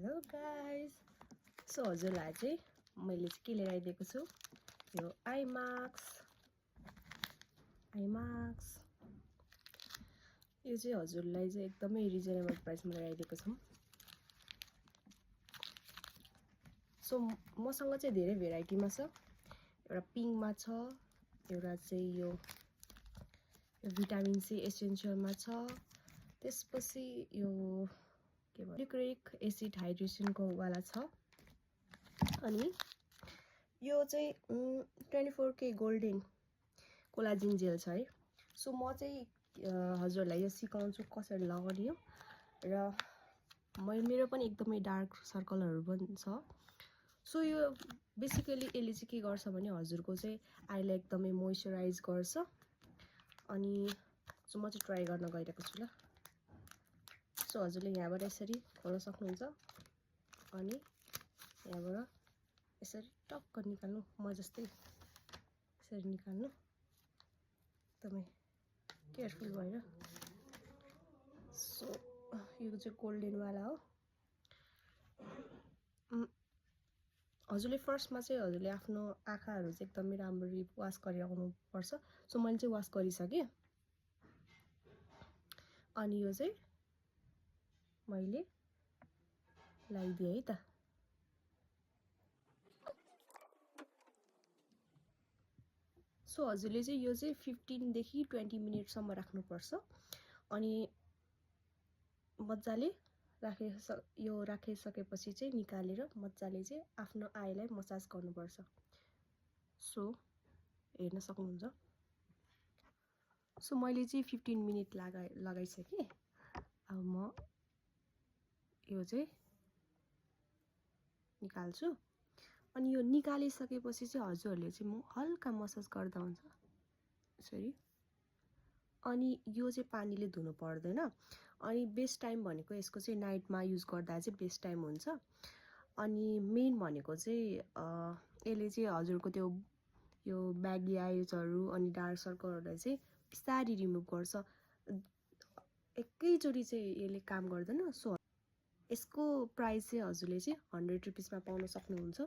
hello guys so हजुरलाई चाहिँ मैले चाहिँ के लिएर आइदिएको छु यो आई मास्क यो चाहिँ हजुरलाई चाहिँ एकदमै रिजनेबल प्राइसमा लिएर आइदिएको छौं सो मसँग चाहिँ धेरै भेराइटीमा छ एउटा पिङ्कमा छ एउटा चाहिँ यो भिटामिन सी एसेन्शियलमा छ त्यसपछि यो के भन्छ लिक्रिक एसिड हाइड्रेसनको वाला छ अनि यो चाहिँ 24K गोल्डन कोलाजिन जेल छ है सो म चाहिँ हजुरलाई यो सिकाउँछु कसरी लगाउने हो र मेरो पनि एकदमै डार्क सर्कलहरु पनि छ सो यो बेसिकली यसले चाहिँ के गर्छ भने हजुरको चाहिँ आईलाई एकदमै मोइस्चराइज गर्छ अनि सो म चाहिँ ट्राई गर्न गइरहेको छु ल सो हजुरले यहाँबाट यसरी खोल्न सक्नुहुन्छ अनि यहाँबाट यसरी टक्क निकाल्नु म जस्तै यसरी निकाल्नु एकदमै केयरफुल भएर सो यो चाहिँ गोल्डन वाला हो हजुरले फर्स्टमा चाहिँ हजुरले आफ्नो आँखाहरु चाहिँ एकदमै राम्ररी वाश गरिराख्नु पर्छ सो मैले चाहिँ वाश गरिसके अनि यो चाहिँ मैले लगाइदिए है त सो हजुरले चाहिँ यो चाहिँ 15 देखि 20 मिनेट सम्म राख्नु पर्छ अनि मज्जाले राखिसकेपछि चाहिँ निकालेर मज्जाले चाहिँ आफ्नो आईलाई मसाज गर्नुपर्छ सो हेर्न सक्नुहुन्छ सो मैले चाहिँ 15 मिनेट लगाइसके अब म यो चाहिँ निकाल्छु अनि यो निकालिसकेपछि चाहिँ हजुरहरुले चाहिँ म हल्का मसाज गर्दा हुन्छ यसरी अनि यो चाहिँ पानीले धुनु पर्दैन अनि बेस्ट टाइम भनेको यसको चाहिँ नाइटमा युज गर्दा चाहिँ बेस्ट टाइम हुन्छ अनि मेन भनेको चाहिँ यसले चाहिँ हजुरको त्यो यो ब्यागी आइजहरु अनि डार्क सर्कलहरुलाई चाहिँ बिस्तारै रिमुभ गर्छ एकैचोटी चाहिँ यसले काम गर्दैन सो यसको प्राइस चाहिँ हजुरले चाहिँ 100 रुपैयाँमा पाउन सक्नुहुन्छ